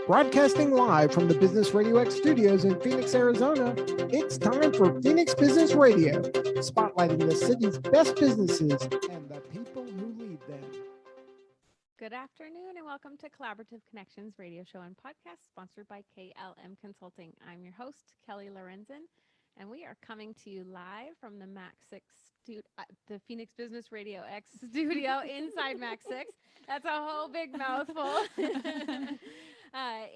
Broadcasting live from the Business Radio X studios in Phoenix, Arizona, it's time for Phoenix Business Radio, spotlighting the city's best businesses and the people who lead them. Good afternoon and welcome to Collaborative Connections radio show and podcast sponsored by KLM Consulting. I'm your host, Kelly Lorenzen, and we are coming to you live from the the Phoenix Business Radio X studio inside Mac 6. That's a whole big mouthful.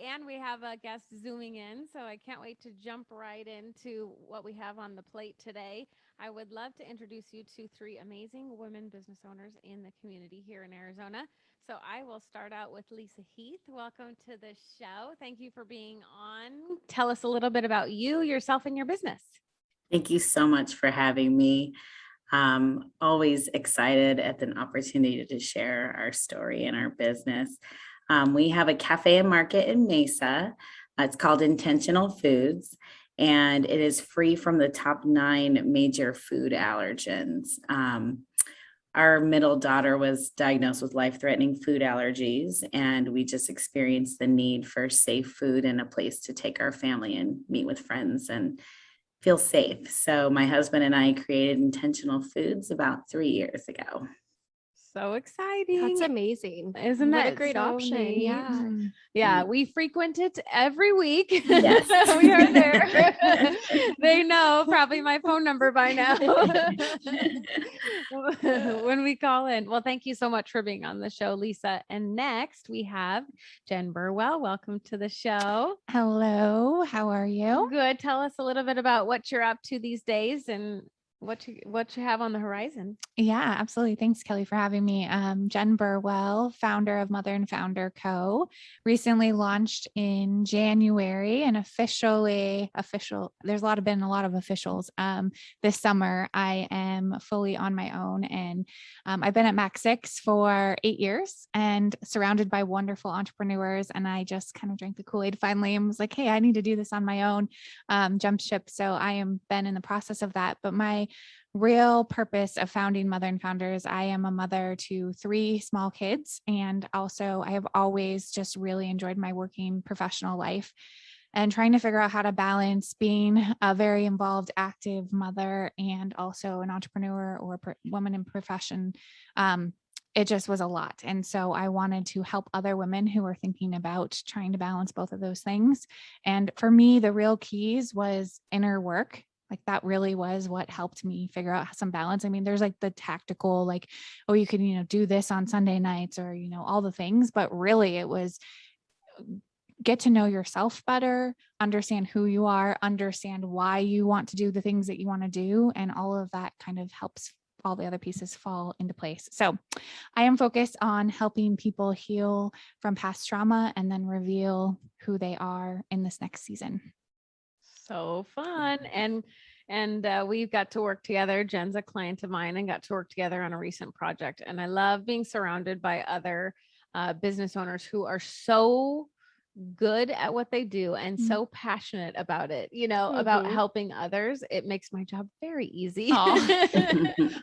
And we have a guest zooming in, so I can't wait to jump right into what we have on the plate today. I would love to introduce you to three amazing women business owners in the community here in Arizona. So I will start out with Lisa Heath. Welcome to the show. Thank you for being on. Tell us a little bit about you, yourself, and your business. Thank you so much for having me. Always excited at an opportunity to share our story and our business. We have a cafe and market in Mesa. It's called Intentional Foods, and it is free from the top 9 major food allergens. Our middle daughter was diagnosed with life-threatening food allergies, and we just experienced the need for safe food and a place to take our family and meet with friends and feel safe. So my husband and I created Intentional Foods about 3 years ago. So exciting. That's amazing. Isn't what that a great so option? neat? Yeah. Yeah, we frequent it every week. Yes. We are there. They know probably my phone number by now when we call in. Well, thank you so much for being on the show, Lisa. And next we have Jen Burwell. Welcome to the show. Hello, how are you? Good. Tell us a little bit about what you're up to these days and what you have on the horizon. Yeah, absolutely. Thanks, Kelly, for having me. Jen Burwell, founder of Mother and Founder Co. Recently launched in January and official. There's been a lot of officials. This summer, I am fully on my own, and I've been at Mac 6 for 8 years and surrounded by wonderful entrepreneurs. And I just kind of drank the Kool-Aid finally and was like, hey, I need to do this on my own, jump ship. So I am been in the process of that. But my real purpose of founding Mother and Founders, I am a mother to 3 small kids. And also I have always just really enjoyed my working professional life and trying to figure out how to balance being a very involved, active mother and also an entrepreneur or woman in profession. It just was a lot. And so I wanted to help other women who are thinking about trying to balance both of those things. And for me, the real keys was inner work. Like that really was what helped me figure out some balance. I mean, there's like the tactical, like, oh, you can, do this on Sunday nights or, all the things, but really it was get to know yourself better, understand who you are, understand why you want to do the things that you want to do. And all of that kind of helps all the other pieces fall into place. So I am focused on helping people heal from past trauma and then reveal who they are in this next season. So fun. And we've got to work together. Jen's a client of mine and got to work together on a recent project. And I love being surrounded by other business owners who are so good at what they do and so passionate about it, about helping others. It makes my job very easy.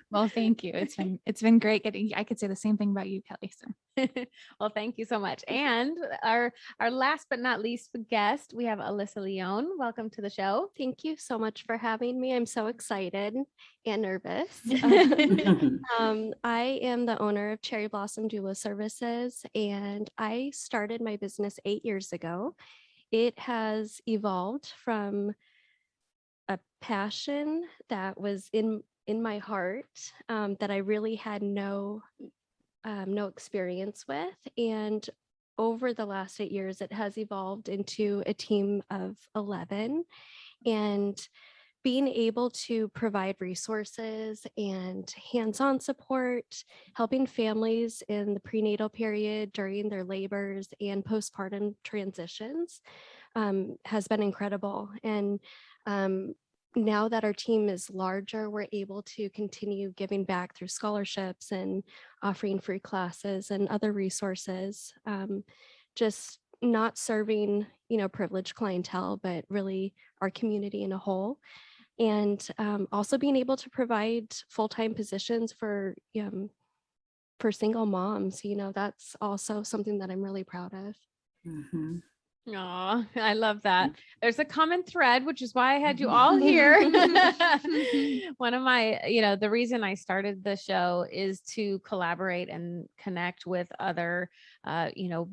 Well, thank you. It's been great I could say the same thing about you, Kelly. So. Well, thank you so much. And our last but not least guest, we have Alyssa Leon. Welcome to the show. Thank you so much for having me. I'm so excited and nervous. I am the owner of Cherry Blossom Doula Services, and I started my business 8 years ago. It has evolved from a passion that was in my heart that I really had no experience with. And over the last 8 years, it has evolved into a team of 11. And being able to provide resources and hands-on support, helping families in the prenatal period, during their labors and postpartum transitions has been incredible. And now that our team is larger, we're able to continue giving back through scholarships and offering free classes and other resources, just not serving, privileged clientele, but really our community in a whole. And also being able to provide full-time positions for single moms, that's also something that I'm really proud of. Mm-hmm. Oh, I love that. There's a common thread, which is why I had you all here. One of my, the reason I started the show is to collaborate and connect with other,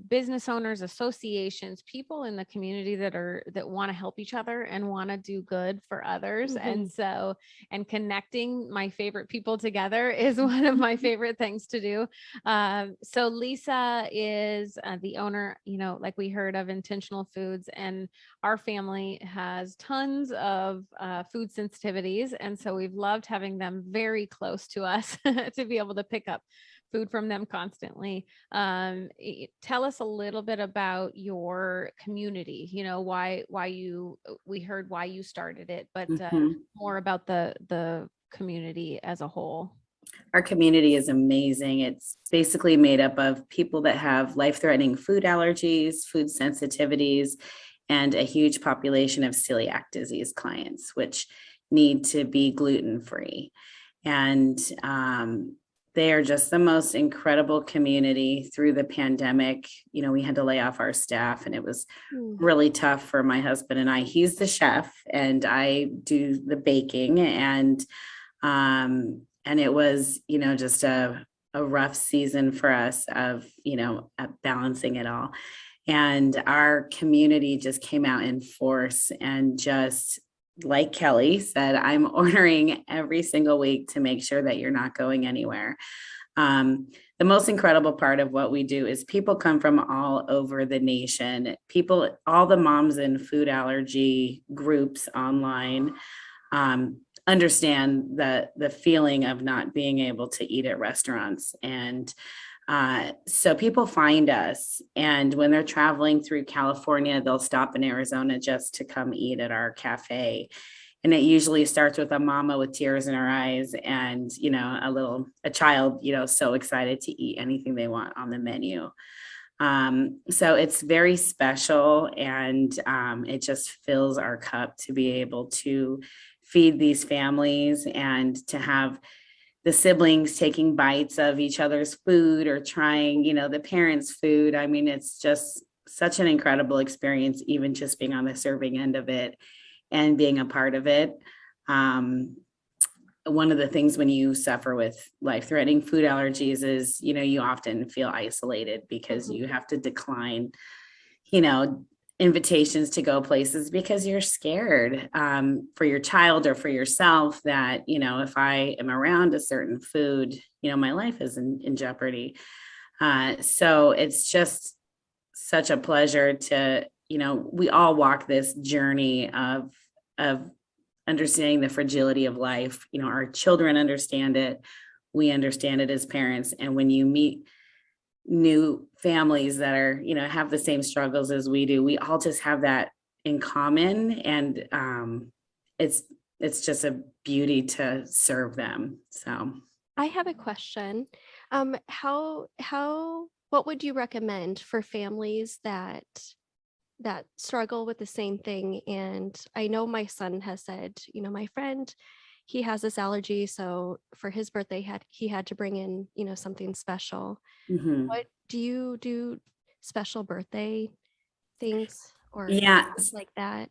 business owners, associations, people in the community that want to help each other and want to do good for others. And connecting my favorite people together is one of my favorite things to do. So Lisa is the owner, like we heard of Intentional Foods, and our family has tons of food sensitivities. And so we've loved having them very close to us to be able to pick up food from them constantly. Tell us a little bit about your community, we heard why you started it, but more about the community as a whole. Our community is amazing. It's basically made up of people that have life-threatening food allergies, food sensitivities, and a huge population of celiac disease clients, which need to be gluten-free. And they are just the most incredible community. Through the pandemic, we had to lay off our staff, and it was really tough for my husband and I. He's the chef, and I do the baking, and it was, just a rough season for us of, balancing it all. And our community just came out in force, and just like Kelly said, I'm ordering every single week to make sure that you're not going anywhere. The most incredible part of what we do is people come from all over the nation. All the moms in food allergy groups online, understand the feeling of not being able to eat at restaurants. And so people find us, and when they're traveling through California, they'll stop in Arizona just to come eat at our cafe. And it usually starts with a mama with tears in her eyes and, a child, so excited to eat anything they want on the menu. So it's very special, and it just fills our cup to be able to feed these families and to have the siblings taking bites of each other's food or trying, the parents' food. I mean, it's just such an incredible experience, even just being on the serving end of it and being a part of it. One of the things when you suffer with life-threatening food allergies is, you often feel isolated because you have to decline, invitations to go places because you're scared for your child or for yourself that, if I am around a certain food, my life is in jeopardy. So it's just such a pleasure to, we all walk this journey of understanding the fragility of life. Our children understand it. We understand it as parents. And when you meet new families that are, have the same struggles as we do, we all just have that in common. And it's just a beauty to serve them. So I have a question. What would you recommend for families that struggle with the same thing? And I know my son has said, my friend, he has this allergy, so for his birthday he had to bring in, something special. What do you do? Special birthday things or things like that?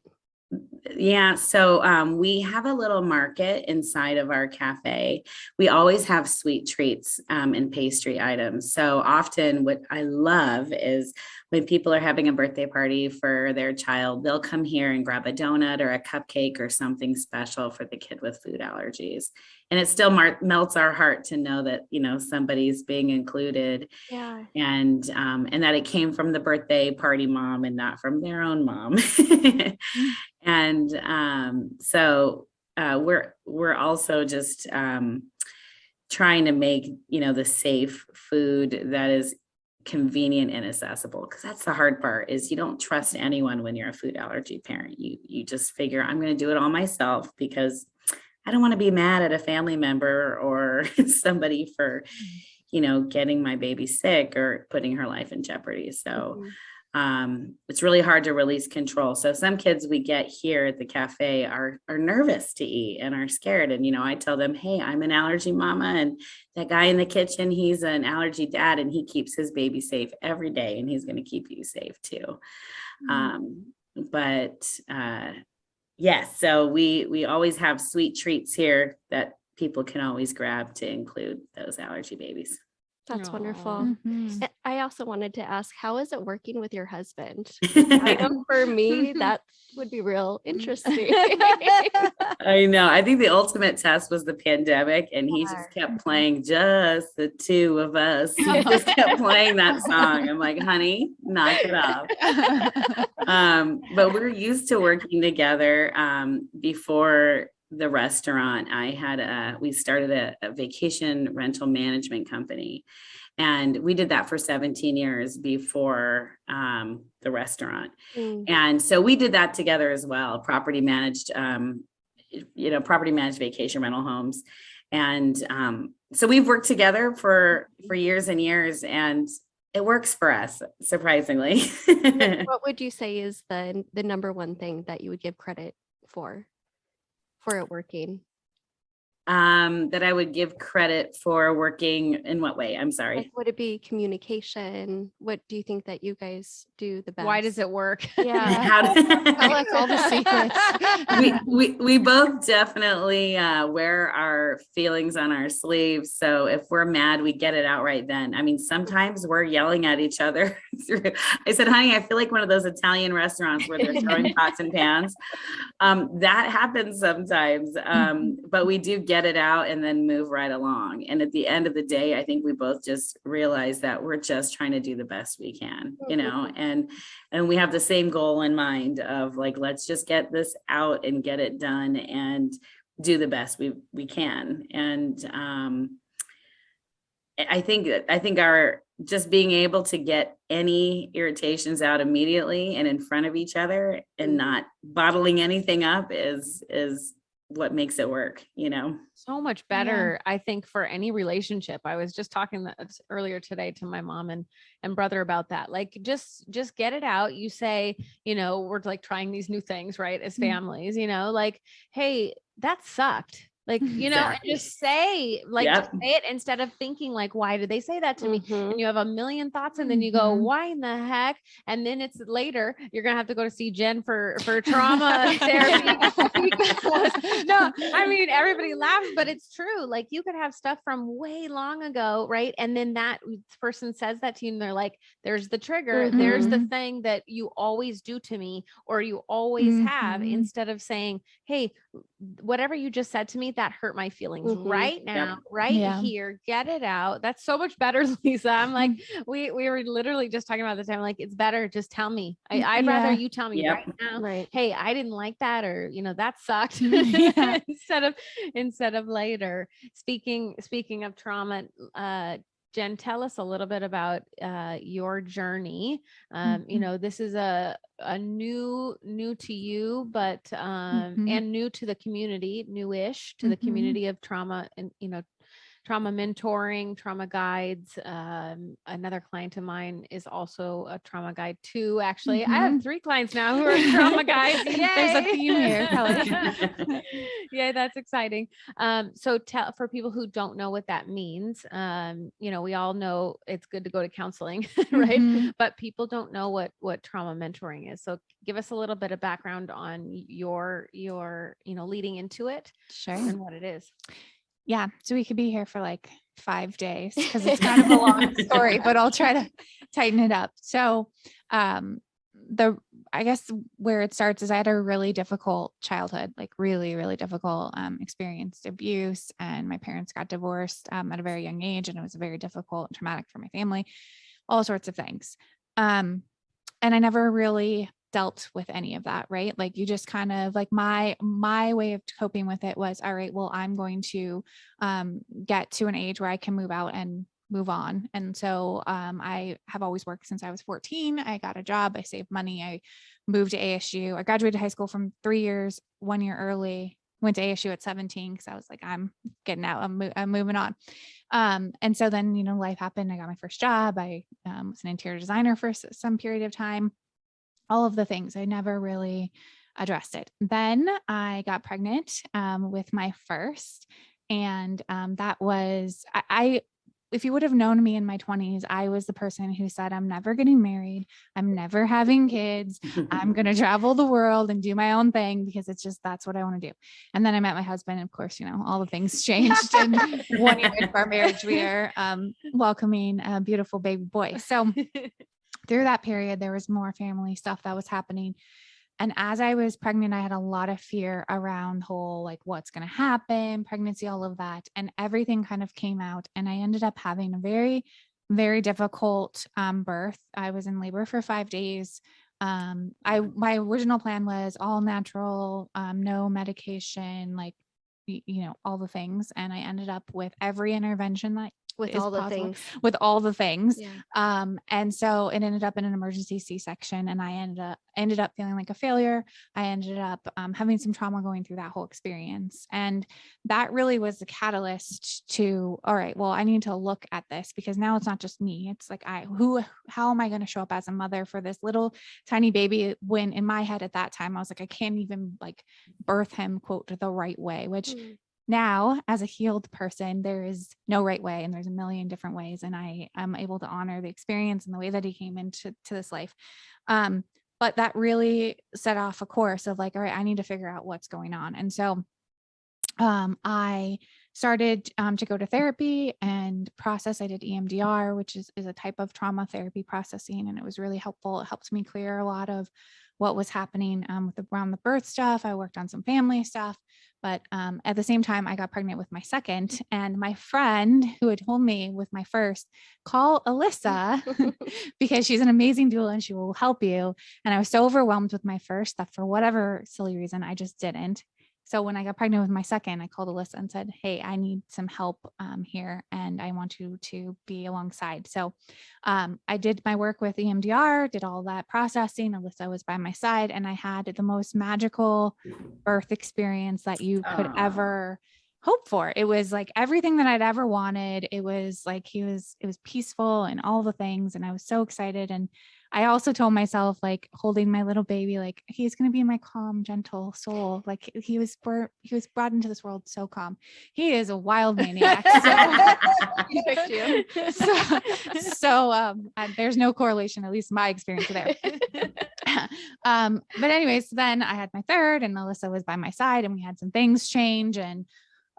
Yeah. So we have a little market inside of our cafe. We always have sweet treats and pastry items. So often what I love is when people are having a birthday party for their child, they'll come here and grab a donut or a cupcake or something special for the kid with food allergies. And it still melts our heart to know that, somebody's being included. Yeah. And that it came from the birthday party mom and not from their own mom. And so we're also just trying to make, the safe food that is convenient and accessible, because that's the hard part, is you don't trust anyone when you're a food allergy parent. You just figure, I'm going to do it all myself because I don't want to be mad at a family member or somebody for, getting my baby sick or putting her life in jeopardy. So it's really hard to release control. So some kids we get here at the cafe are nervous to eat and are scared. And, I tell them, hey, I'm an allergy mama, and that guy in the kitchen, he's an allergy dad, and he keeps his baby safe every day, and he's going to keep you safe too. Yes, so we always have sweet treats here that people can always grab to include those allergy babies. That's wonderful. Mhm. And I also wanted to ask, how is it working with your husband? I know for me, that would be real interesting. I know. I think the ultimate test was the pandemic, and he just kept playing just the two of us. He just kept playing that song. I'm like, honey, knock it off. But we're used to working together. Before the restaurant, we started a vacation rental management company, and we did that for 17 years before the restaurant. And so we did that together as well, property managed vacation rental homes. And so we've worked together for years and years, and it works for us, surprisingly. What would you say is the number one thing that you would give credit for it working? That I would give credit for working in what way? I'm sorry. Like, would it be communication? What do you think that you guys do the best? Why does it work? Yeah. Tell us all the secrets. we both definitely wear our feelings on our sleeves. So if we're mad, we get it out right then. I mean, sometimes we're yelling at each other. I said, honey, I feel like one of those Italian restaurants where they're throwing pots and pans. That happens sometimes, but we do get it out and then move right along. And at the end of the day, I think we both just realize that we're just trying to do the best we can, and we have the same goal in mind of like, let's just get this out and get it done and do the best we can. And I think our just being able to get any irritations out immediately and in front of each other and not bottling anything up is what makes it work, So much better, I think, for any relationship. I was just talking earlier today to my mom and brother about that. Like, just get it out. You say, we're like trying these new things, right? As families, like, hey, that sucked. Like, Exactly. and just say, like, Yep. just say it instead of thinking like, why did they say that to me? And you have a million thoughts, and then you go, why in the heck? And then it's later, you're going to have to go to see Jen for trauma therapy. No, I mean, everybody laughs, but it's true. Like, you could have stuff from way long ago, right? And then that person says that to you, and they're like, there's the trigger. There's the thing that you always do to me, or you always have, instead of saying, hey, whatever you just said to me, that hurt my feelings right now, here, get it out. That's so much better, Lisa. I'm like, we were literally just talking about this. I'm like, it's better. Just tell me. I'd rather you tell me right now. Right. Hey, I didn't like that, or, that sucked instead of later. Speaking of trauma, Jen, tell us a little bit about your journey. This is a new to you, but and new to the community, newish to the community of trauma, and trauma mentoring, trauma guides. Another client of mine is also a trauma guide too. Actually, I have 3 clients now who are trauma guides. Yay! There's a theme here, Kelly. Yeah, that's exciting. So for people who don't know what that means, we all know it's good to go to counseling, right? But people don't know what trauma mentoring is. So give us a little bit of background on your leading into it, and what it is. Yeah. So we could be here for like 5 days because it's kind of a long story, but I'll try to tighten it up. So, I guess where it starts is I had a really difficult childhood, like really, really difficult, experienced abuse, and my parents got divorced, at a very young age. And it was very difficult and traumatic for my family, all sorts of things. And I never really dealt with any of that, right? Like, you just kind of like my way of coping with it was, all right, well, I'm going to get to an age where I can move out and move on. And so I have always worked since I was 14. I got a job, I saved money, I moved to ASU. I graduated high school from 3 years, 1 year early, went to ASU at 17 because I was like, I'm getting out, I'm moving on. And so then, life happened. I got my first job. I was an interior designer for some period of time, all of the things. I never really addressed it. Then I got pregnant with my first, and that was, if you would have known me in my 20s, I was the person who said, I'm never getting married. I'm never having kids. I'm going to travel the world and do my own thing because that's what I want to do. And then I met my husband. And of course, all the things changed. And 1 year into our marriage, we are welcoming a beautiful baby boy. So through that period, there was more family stuff that was happening. And as I was pregnant, I had a lot of fear around whole, like, what's going to happen, pregnancy, all of that. And everything kind of came out. And I ended up having a very, very difficult birth. I was in labor for 5 days. My original plan was all natural, no medication, like, all the things. And I ended up with every intervention that with all the things. Yeah. And so it ended up in an emergency C-section, and I ended up feeling like a failure. I ended up having some trauma going through that whole experience. And that really was the catalyst to, all right, well, I need to look at this, because now it's not just me. It's like, how am I going to show up as a mother for this little tiny baby, when in my head at that time, I was like, I can't even like birth him, quote, the right way, which now, as a healed person, there is no right way, and there's a million different ways. And I am able to honor the experience and the way that he came into this life. But that really set off a course of like, all right, I need to figure out what's going on. And so I started to go to therapy and process. I did EMDR, which is a type of trauma therapy processing. And it was really helpful. It helped me clear a lot of what was happening around the birth stuff. I worked on some family stuff, but at the same time, I got pregnant with my second, and my friend who had told me with my first, call Alyssa because she's an amazing doula and she will help you. And I was so overwhelmed with my first that for whatever silly reason, I just didn't. So when I got pregnant with my second, I called Alyssa and said, hey, I need some help here, and I want you to be alongside. So I did my work with EMDR, did all that processing. Alyssa was by my side, and I had the most magical birth experience that you could ever hope for. It was like everything that I'd ever wanted. It was like, it was peaceful and all the things. And I was so excited. And I also told myself, like, holding my little baby, like, he's going to be my calm, gentle soul. Like, he was brought into this world so calm. He is a wild maniac. So there's no correlation, at least my experience there. But anyways, then I had my third, and Alyssa was by my side, and we had some things change, and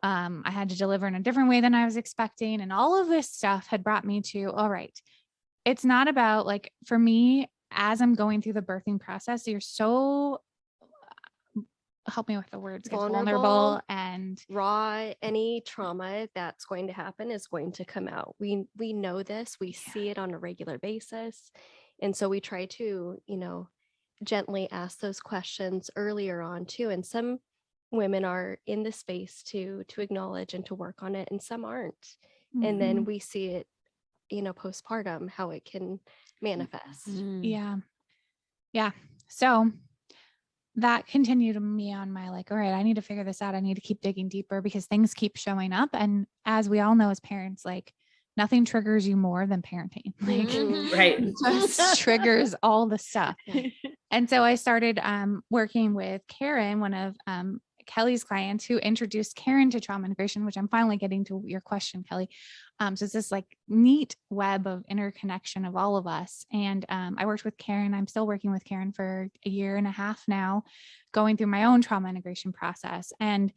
I had to deliver in a different way than I was expecting. And all of this stuff had brought me to, all right, it's not about, like, for me, as I'm going through the birthing process, you're so, help me with the words, vulnerable and raw. Any trauma that's going to happen is going to come out. We know this, we see it on a regular basis. And so we try to, gently ask those questions earlier on too. And some women are in the space to acknowledge and to work on it, and some aren't. Mm-hmm. And then we see it, postpartum, how it can manifest. Mm-hmm. Yeah. So that continued me on my, like, all right, I need to figure this out. I need to keep digging deeper because things keep showing up. And as we all know, as parents, like, nothing triggers you more than parenting. Like, right. It just triggers all the stuff. And so I started working with Karen, one of Kelly's clients, who introduced Karen to trauma integration, which I'm finally getting to your question, Kelly. So it's this like neat web of interconnection of all of us. And I worked with Karen. I'm still working with Karen for 1.5 years now, going through my own trauma integration process. And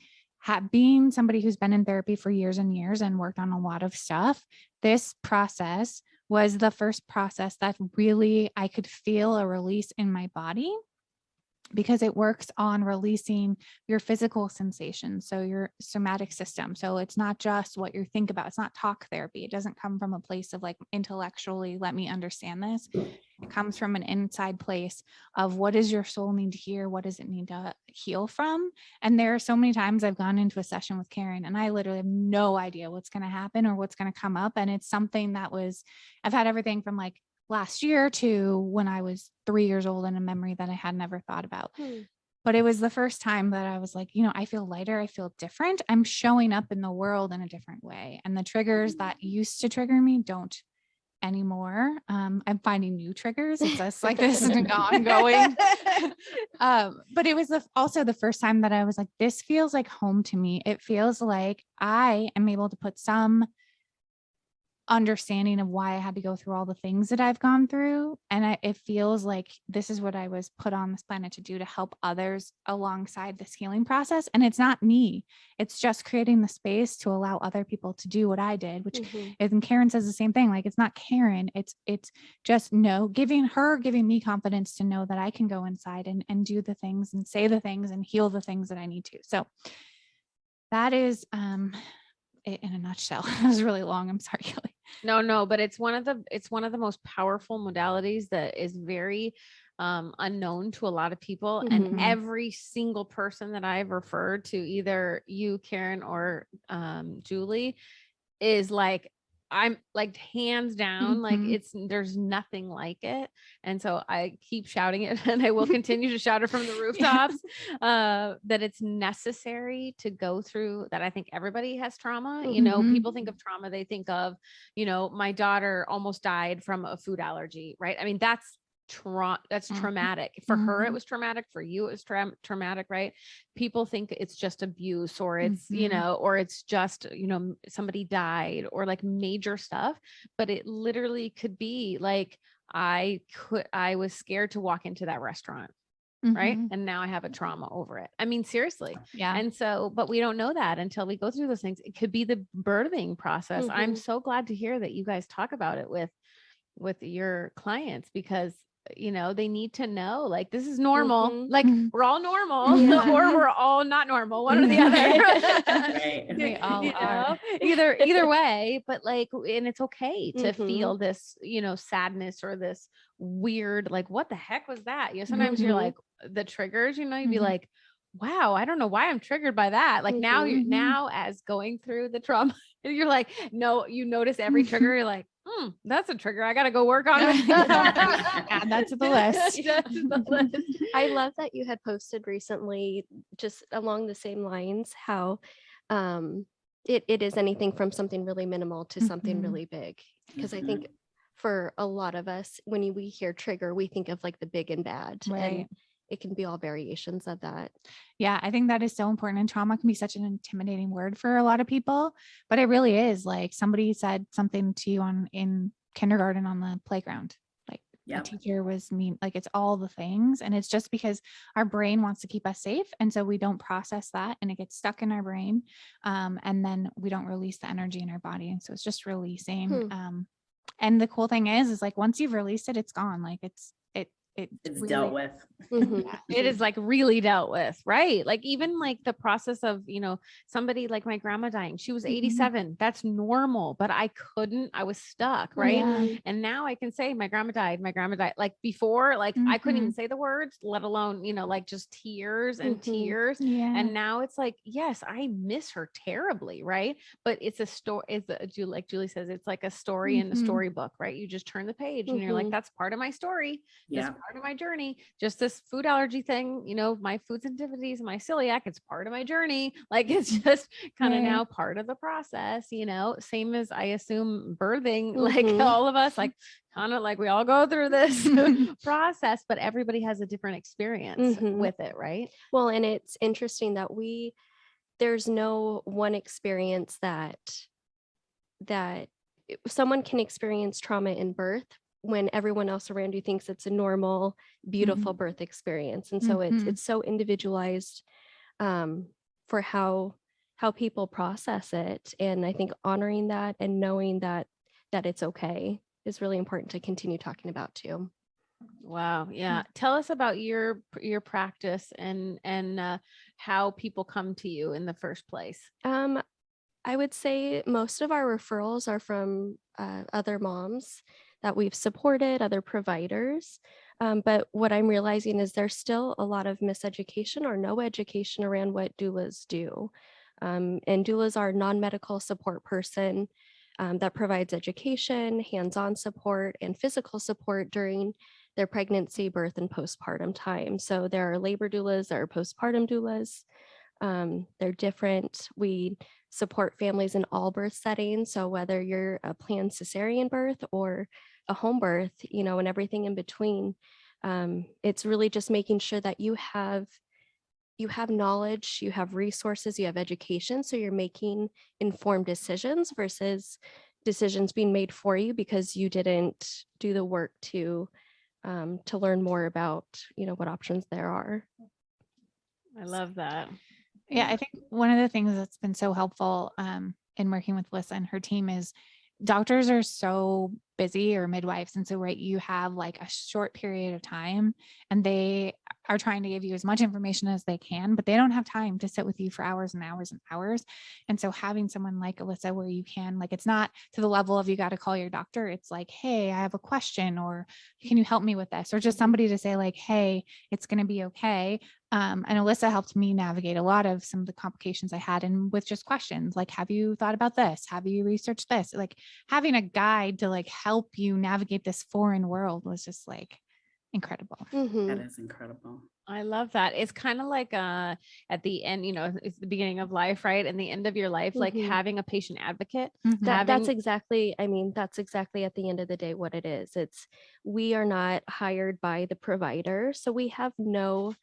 being somebody who's been in therapy for years and years and worked on a lot of stuff, this process was the first process that really I could feel a release in my body, because it works on releasing your physical sensations, so your somatic system. So it's not just what you think about. It's not talk therapy. It doesn't come from a place of like intellectually, let me understand this. It comes from an inside place of what does your soul need to hear? What does it need to heal from? And there are so many times I've gone into a session with Karen and I literally have no idea what's going to happen or what's going to come up. And it's something that I've had everything from like last year to when I was 3 years old in a memory that I had never thought about. But it was the first time that I was like, I feel lighter. I feel different. I'm showing up in the world in a different way. And the triggers that used to trigger me don't anymore. I'm finding new triggers. It's just like this ongoing. But it was also the first time that I was like, this feels like home to me. It feels like I am able to put some understanding of why I had to go through all the things that I've gone through. And it feels like this is what I was put on this planet to do, to help others alongside this healing process. And it's not me. It's just creating the space to allow other people to do what I did, which and Karen says the same thing. Like, it's not Karen. It's just giving me confidence to know that I can go inside and do the things and say the things and heal the things that I need to. So that is, it in a nutshell. It was really long. I'm sorry, Kelly. No, but it's one of the most powerful modalities that is very unknown to a lot of people. And every single person that I've referred to, either you, Karen, or Julie, is like, I'm like, hands down, like there's nothing like it. And so I keep shouting it, and I will continue to shout it from the rooftops, that it's necessary to go through that. I think everybody has trauma. People think of trauma, they think of, my daughter almost died from a food allergy, right? I mean, that's traumatic. For her, it was traumatic. For you, it was traumatic, right? People think it's just abuse, or it's, or it's just, somebody died, or like major stuff. But it literally could be like, I was scared to walk into that restaurant. Right. And now I have a trauma over it. I mean, seriously. Yeah. And so, but we don't know that until we go through those things. It could be the birthing process. I'm so glad to hear that you guys talk about it with your clients, because they need to know, like, this is normal. Like, we're all normal, or we're all not normal, one or the other. Right. We all are. Either way, but like, and it's okay to feel this, sadness, or this weird, like, what the heck was that? Sometimes you're like, the triggers, you'd be like, wow, I don't know why I'm triggered by that. Like, now as going through the trauma, you're like, no, you notice every trigger. You're like, that's a trigger. I got to go work on it. Add that to the list. I love that you had posted recently, just along the same lines, how it is anything from something really minimal to something really big. Because I think for a lot of us, when we hear trigger, we think of like the big and bad. Right. And it can be all variations of that. Yeah, I think that is so important. And trauma can be such an intimidating word for a lot of people, but it really is. Like, somebody said something to you in kindergarten on the playground. Like, the teacher was mean. Like, it's all the things. And it's just because our brain wants to keep us safe. And so we don't process that, and it gets stuck in our brain. And then we don't release the energy in our body. And so it's just releasing. And the cool thing is like, once you've released it, it's gone. Like, it's really dealt with. It is like really dealt with, right? Like, even like the process of, somebody like my grandma dying, she was 87. That's normal, but I was stuck. Right. And now I can say my grandma died. Like, before, like, I couldn't even say the words, let alone, like, just tears and tears. And now it's like, yes, I miss her terribly. Right. But it's a story. Like Julie says, it's like a story in the storybook, right? You just turn the page and you're like, that's part of my story. That's part of my journey. Just this food allergy thing, my food sensitivities, my celiac, it's part of my journey. Like, it's just kind of now part of the process, same as I assume birthing, like all of us, like, kind of like we all go through this process, but everybody has a different experience with it. Right. Well, and it's interesting that there's no one experience that someone can experience trauma in birth when everyone else around you thinks it's a normal, beautiful birth experience. And so it's so individualized for how people process it. And I think honoring that and knowing that it's okay is really important to continue talking about too. Wow. Yeah. Tell us about your practice and how people come to you in the first place. I would say most of our referrals are from other moms that we've supported, other providers. But what I'm realizing is there's still a lot of miseducation or no education around what doulas do. And doulas are non-medical support person that provides education, hands-on support, and physical support during their pregnancy, birth, and postpartum time. So there are labor doulas, there are postpartum doulas. They're different. We support families in all birth settings. So whether you're a planned cesarean birth or a home birth, and everything in between, it's really just making sure that you have knowledge, you have resources, you have education. So you're making informed decisions versus decisions being made for you because you didn't do the work to learn more about, what options there are. I love that. Yeah, I think one of the things that's been so helpful in working with Alyssa and her team is doctors are so busy, or midwives. And so, right, you have like a short period of time and they are trying to give you as much information as they can, but they don't have time to sit with you for hours and hours and hours. And so having someone like Alyssa where you can, like, it's not to the level of you got to call your doctor. It's like, hey, I have a question, or can you help me with this? Or just somebody to say like, hey, it's going to be okay. And Alyssa helped me navigate a lot of some of the complications I had, and with just questions like, have you thought about this? Have you researched this? Like having a guide to like help you navigate this foreign world was just like incredible. That is incredible. I love that. It's kind of like at the end, it's the beginning of life, right? And the end of your life, like having a patient advocate. That's exactly at the end of the day what it is. We are not hired by the provider. So we have no,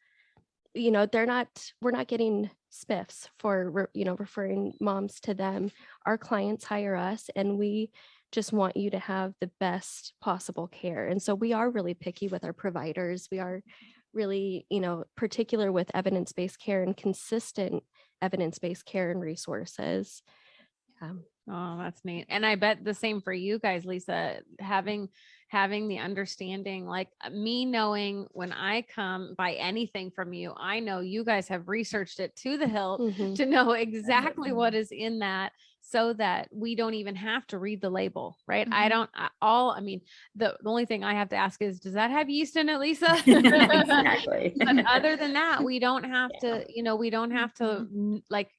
we're not getting spiffs for, referring moms to them. Our clients hire us, and we just want you to have the best possible care. And so we are really picky with our providers. We are really, particular with evidence-based care and consistent evidence-based care and resources. Oh, that's neat. And I bet the same for you guys, Lisa, having the understanding, like me knowing when I come buy anything from you, I know you guys have researched it to the hilt to know exactly what is in that, so that we don't even have to read the label, right? The only thing I have to ask is, does that have yeast in it, Lisa? Exactly. But other than that, we don't have to, we don't have to like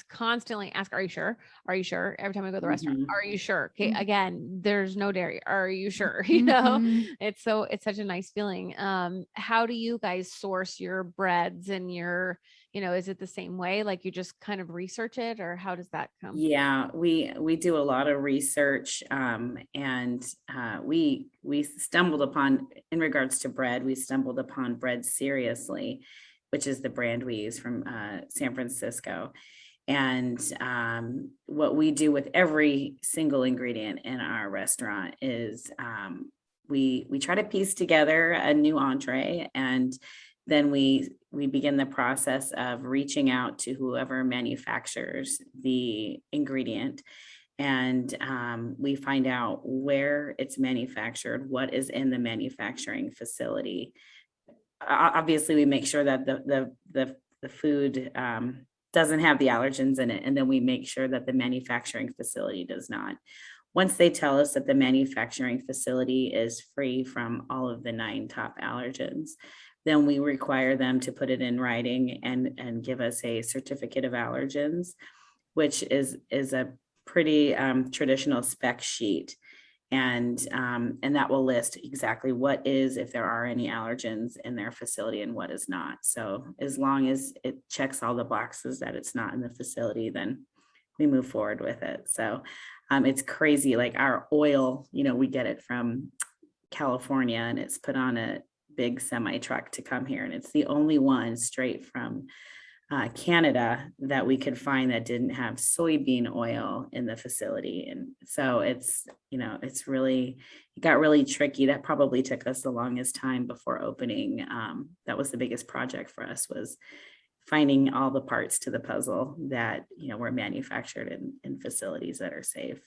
constantly ask, are you sure? Are you sure? Every time I go to the restaurant, are you sure? Okay. Again, there's no dairy. Are you sure? It's such a nice feeling. How do you guys source your breads and your, is it the same way? Like you just kind of research it, or how does that come? Yeah, we do a lot of research, and we stumbled upon, in regards to bread, we stumbled upon Bread Seriously, which is the brand we use from San Francisco. And what we do with every single ingredient in our restaurant is we try to piece together a new entree, and then we begin the process of reaching out to whoever manufactures the ingredient, and we find out where it's manufactured, what is in the manufacturing facility. Obviously, we make sure that the food doesn't have the allergens in it, and then we make sure that the manufacturing facility does not. Once they tell us that the manufacturing facility is free from all of the 9 top allergens, then we require them to put it in writing and give us a certificate of allergens, which is a pretty traditional spec sheet. And that will list exactly what is, if there are any allergens in their facility, and what is not. So as long as it checks all the boxes that it's not in the facility, then we move forward with it. So it's crazy. Like our oil, we get it from California, and it's put on a big semi truck to come here. And it's the only one straight from Canada that we could find that didn't have soybean oil in the facility. And so it got really tricky. That probably took us the longest time before opening. That was the biggest project for us, was finding all the parts to the puzzle that, were manufactured in facilities that are safe.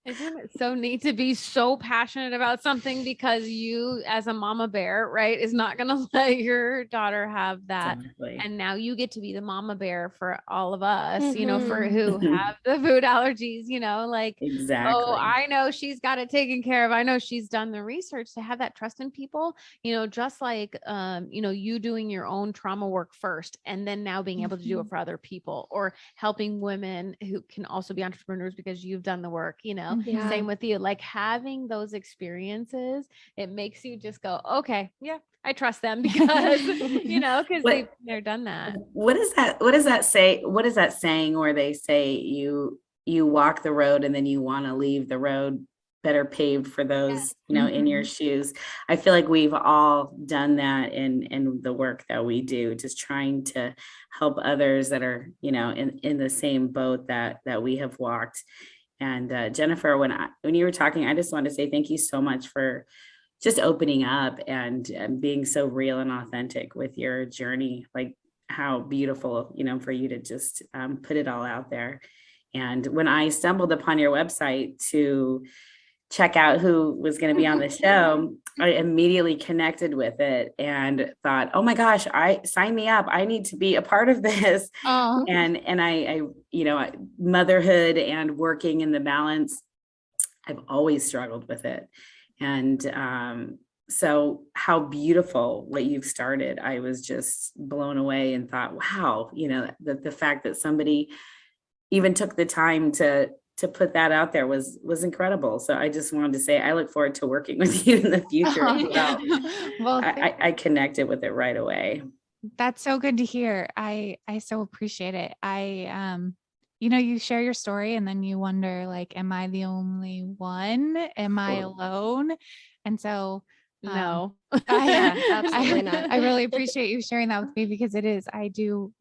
Isn't it so neat to be so passionate about something, because you as a mama bear, right, is not going to let your daughter have that. Exactly. And now you get to be the mama bear for all of us, for who have the food allergies, like, exactly. Oh, I know she's got it taken care of. I know she's done the research, to have that trust in people, just like, you doing your own trauma work first, and then now being able to do it for other people, or helping women who can also be entrepreneurs because you've done the work, know, Yeah. same with you, like having those experiences, it makes you just go, okay, yeah, I trust them because, you know, because they've done that. What is that? What does that say? What is that saying where they say you walk the road and then you want to leave the road better paved for those, you know, in your shoes? I feel like we've all done that in the work that we do, just trying to help others that are, you know, in the same boat that we have walked. And Jennifer, when you were talking, I just wanted to say thank you so much for just opening up and being so real and authentic with your journey. Like how beautiful, you know, for you to just put it all out there. And when I stumbled upon your website to check out who was going to be on the show, I immediately connected with it and thought, oh my gosh, sign me up. I need to be a part of this. Oh. And I, you know, motherhood and working in the balance, I've always struggled with it. And so how beautiful what you've started. I was just blown away and thought, wow, you know, the fact that somebody even took the time to put that out there was incredible. So I just wanted to say, I look forward to working with you in the future as well. Well, I connected with it right away. that's so good to hear. I so appreciate it. You know, you share your story and then you wonder, like, am I the only one? Am I alone? And so No. Absolutely not. I really appreciate you sharing that with me because it is, I'm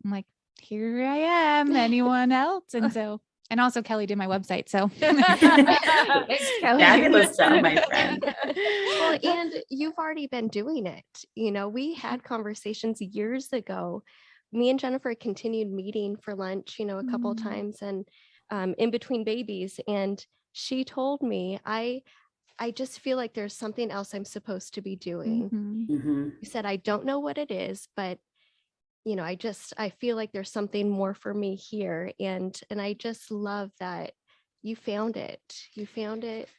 like, here I am, anyone else? And so, and also Kelly did my website. So thanks, Kelly. Fabulous job, my friend. Well, and you've already been doing it. You know, we had conversations years ago. Me and Jennifer continued meeting for lunch, you know, a couple of times and in between babies. And she told me, I just feel like there's something else I'm supposed to be doing. You said, I don't know what it is, but you know, I feel like there's something more for me here. And I just love that you found it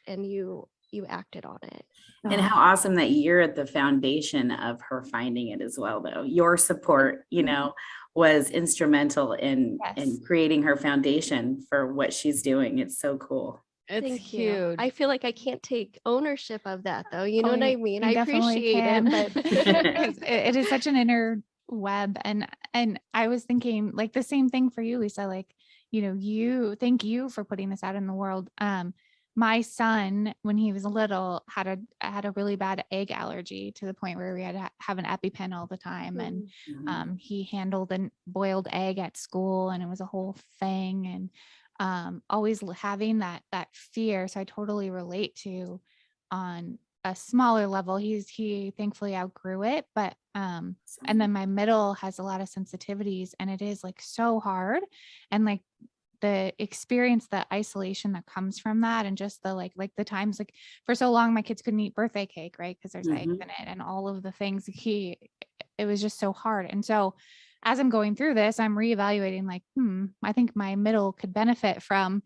and you acted on it. And how awesome that you're at the foundation of her finding it as well, though. Your support, you know, was instrumental in creating her foundation for what she's doing. It's so cool. It's Thank huge. you. I feel like I can't take ownership of that though. You know what I mean? I definitely appreciate can. it, but it is such an inner web. And I was thinking like the same thing for you, Lisa, like, you know, thank you for putting this out in the world. My son, when he was little, had a really bad egg allergy to the point where we had to have an EpiPen all the time. And he handled a boiled egg at school and it was a whole thing. And always having that fear. So I totally relate to on a smaller level. He thankfully outgrew it, but and then my middle has a lot of sensitivities and it is like so hard. And like the experience, the isolation that comes from that, and just the like the times, like for so long my kids couldn't eat birthday cake, right? Because there's eggs in it and all of the things. It was just so hard. And so as I'm going through this, I'm reevaluating like, I think my middle could benefit from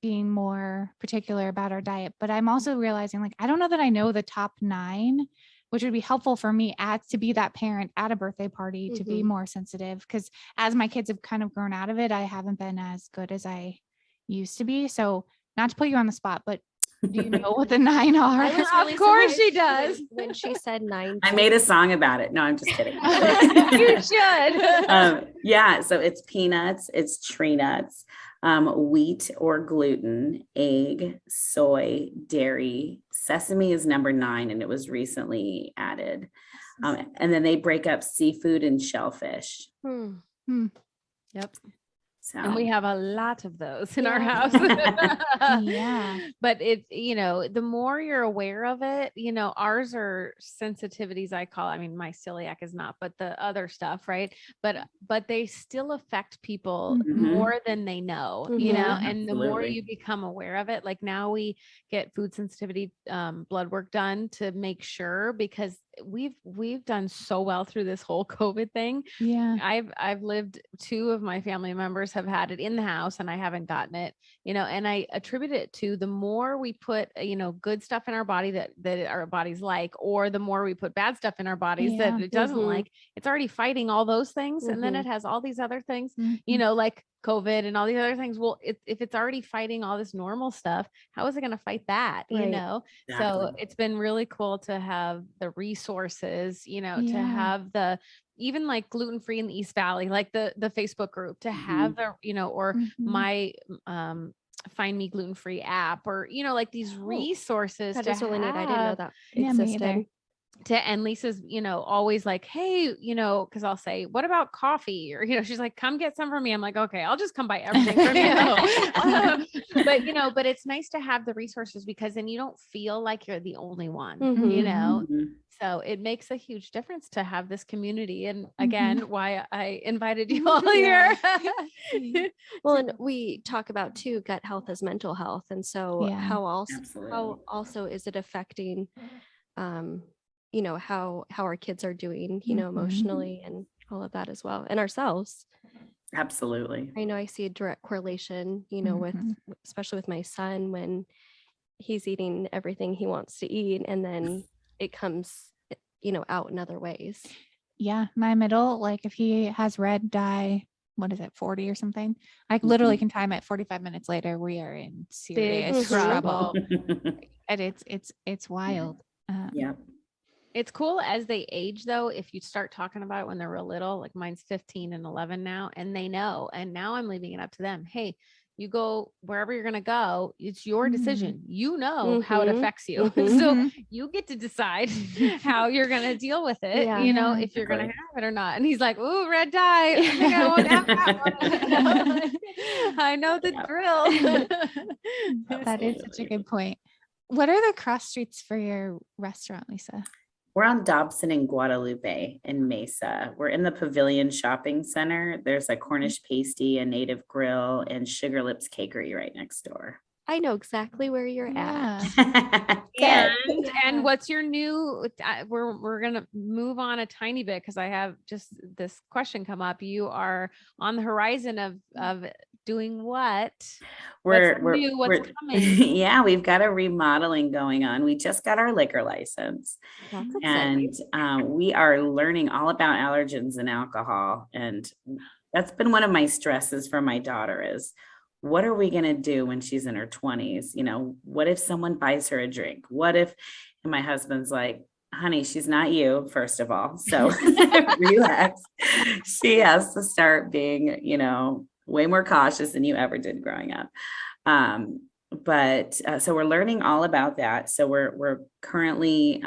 being more particular about our diet. But I'm also realizing like, I don't know that I know the top 9, which would be helpful for me to be that parent at a birthday party, to be more sensitive. Because as my kids have kind of grown out of it, I haven't been as good as I used to be. So not to put you on the spot, but do you know what the 9 are? I was really Of course she surprised does. when she said 9. I made a song about it. No, I'm just kidding. You should. Yeah, so it's peanuts, it's tree nuts, wheat or gluten, egg, soy, dairy. Sesame is number 9, and it was recently added. And then they break up seafood and shellfish. Yep. So. And we have a lot of those in our house. Yeah. But it's, you know, the more you're aware of it, you know, ours are sensitivities, I call, I mean, my celiac is not, but the other stuff, right? But they still affect people more than they know, you know, and the more you become aware of it, like now we get food sensitivity blood work done to make sure, because we've done so well through this whole COVID thing. Yeah. I've lived, 2 of my family members have had it in the house and I haven't gotten it, you know, and I attribute it to the more we put, you know, good stuff in our body that our bodies like, or the more we put bad stuff in our bodies that it doesn't like, it's already fighting all those things. And then it has all these other things, you know, like COVID and all these other things. Well, if it's already fighting all this normal stuff, how is it going to fight that? You Right. know? So Exactly. it's been really cool to have the resources, you know, to Yeah. have the, even like gluten-free in the East Valley, like the Facebook group, to have the, you know, or Mhm. my, Find Me Gluten-Free app, or, you know, like these resources That to is really neat. I didn't know have, that Yeah, me existed. either. and Lisa's, you know, always like, hey, you know, cause I'll say, what about coffee? Or, you know, she's like, come get some from me. I'm like, okay, I'll just come buy everything from you. But, you know, but it's nice to have the resources, because then you don't feel like you're the only one, Mhm. you know? Mhm. So it makes a huge difference to have this community. And Mm-hmm. again, why I invited you all here. Well, and we talk about too, gut health as mental health. And so Yeah. how Absolutely. also is it affecting, you know, how our kids are doing, you know, Mhm. emotionally and all of that as well, and ourselves. Absolutely. I know I see a direct correlation, you know, with, Mhm. especially with my son, when he's eating everything he wants to eat, and then it comes, you know, out in other ways. Yeah, my middle, like if he has red dye, what is it, 40 or something? I literally can time it 45 minutes later. We are in Big serious trouble. trouble. And it's wild. Yeah. It's cool as they age, though, if you start talking about it when they're real little. Like mine's 15 and 11 now, and they know. And now I'm leaving it up to them. Hey, you go wherever you're going to go. It's your Mhm. decision. You know how it Mhm. affects you. Mhm. So Mhm. you get to decide how you're going to deal with it, Yeah. you know, Yeah, if you're going to exactly. have it or not. And he's like, ooh, red dye. I think I won't have that one. I know the Yeah. drill. that is such a Absolutely. good point. What are the cross streets for your restaurant, Lisa? We're on Dobson and Guadalupe in Mesa. We're in the Pavilion Shopping Center. There's a Cornish pasty, a native grill, and Sugar Lips Cakery right next door. I know exactly where you're at. Good. And what's your new, we're going to move on a tiny bit, because I have just this question come up. You are on the horizon of doing what? What's new? What's coming? Yeah, we've got a remodeling going on. We just got our liquor license, That's exciting. and we are learning all about allergens and alcohol. And that's been one of my stresses for my daughter is, what are we going to do when she's in her 20s? You know, what if someone buys her a drink? What if, and my husband's like, honey, she's not you, first of all. So relax. She has to start being, you know, way more cautious than you ever did growing up. So we're learning all about that. So we're currently,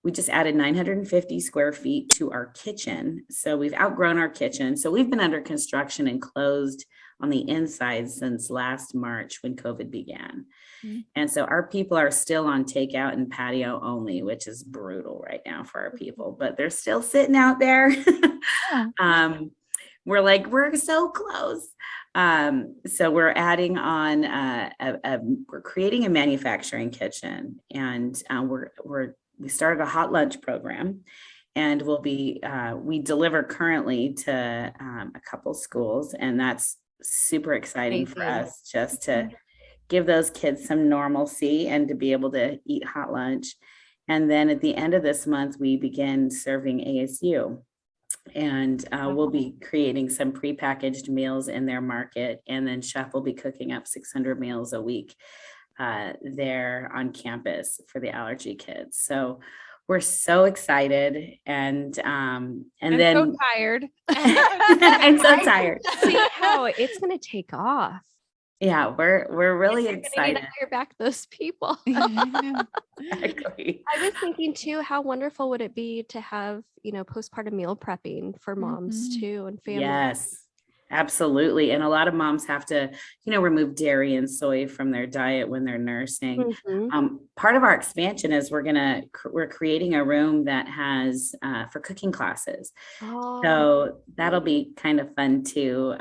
we just added 950 square feet to our kitchen. So we've outgrown our kitchen. So we've been under construction and closed on the inside since last March when COVID began. Mm-hmm. And so our people are still on takeout and patio only, which is brutal right now for our people, but they're still sitting out there. We're like, we're so close. So we're adding on, we're creating a manufacturing kitchen, and we started a hot lunch program, and we deliver currently to a couple schools, and that's super exciting for Amazing. us, just to give those kids some normalcy and to be able to eat hot lunch. And then at the end of this month, we begin serving ASU. And we'll be creating some prepackaged meals in their market. And then Chef will be cooking up 600 meals a week there on campus for the allergy kids. So we're so excited. And then so tired. I'm so tired. See how it's going to take off. Yeah, we're really excited. To hire back those people. Exactly. I was thinking too, how wonderful would it be to have, you know, postpartum meal prepping for moms too, and families. Yes, absolutely. And a lot of moms have to, you know, remove dairy and soy from their diet when they're nursing. Part of our expansion is we're creating a room that has for cooking classes. So that'll be kind of fun too.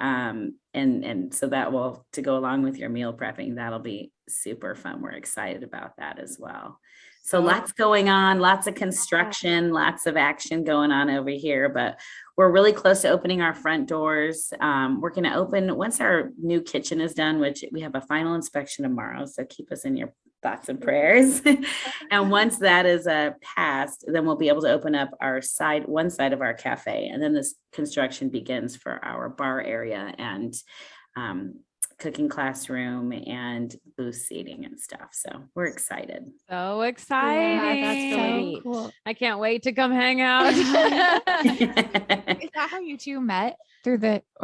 And so that will, to go along with your meal prepping, that'll be super fun. We're excited about that as well. So lots going on, lots of construction, lots of action going on over here, but we're really close to opening our front doors. We're going to open once our new kitchen is done, which we have a final inspection tomorrow. So keep us in your thoughts and prayers. And once that is passed, then we'll be able to open up one side of our cafe. And then this construction begins for our bar area and cooking classroom and booth seating and stuff. So we're excited. So exciting. Yeah, that's really neat. Cool. I can't wait to come hang out. Is that how you two met or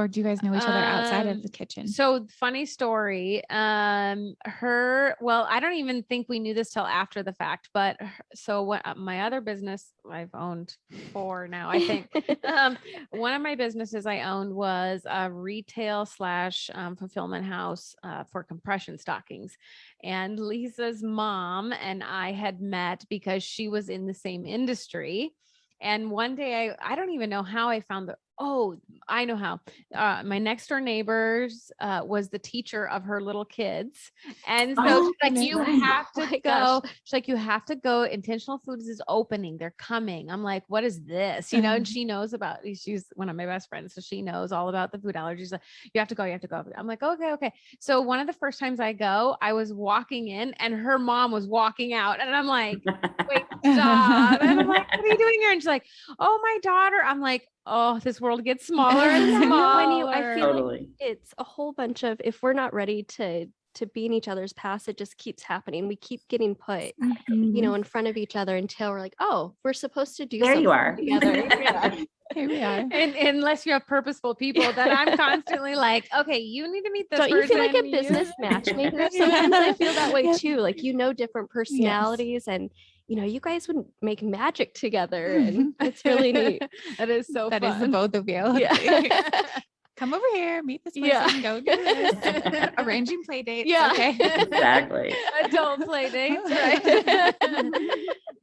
do you guys know each other outside of the kitchen? So funny story. I don't even think we knew this till after the fact, but so what my other business I've owned 4 now, I think. One of my businesses I owned was a retail / fulfillment house for compression stockings. And Lisa's mom and I had met because she was in the same industry. And one day I don't even know how I found I know how. My next door neighbors was the teacher of her little kids. And so she's like, you have to go. She's like, you have to go. Intentional Foods is opening. They're coming. I'm like, what is this? You know, and she knows she's one of my best friends. So she knows all about the food allergies. Like, you have to go. I'm like, okay. So one of the first times I go, I was walking in and her mom was walking out. And I'm like, wait, stop. And I'm like, what are you doing here? And she's like, oh, my daughter. I'm like, oh, this world gets smaller and smaller. I feel Totally. like it's a whole bunch of, if we're not ready to be in each other's paths, it just keeps happening. We keep getting put, in front of each other until we're like, oh, we're supposed to do something together. Yeah. Here we are. And unless you have purposeful people that I'm constantly like, okay, you need to meet this Don't person. you feel like a business matchmaker? Sometimes I feel that way too. Like, different personalities and you guys would make magic together, and it's really neat. That is so fun. That is the both of you. Yeah. Come over here, meet this person, go do this. Arranging play dates. Yeah. Okay. Exactly. Adult play dates, right?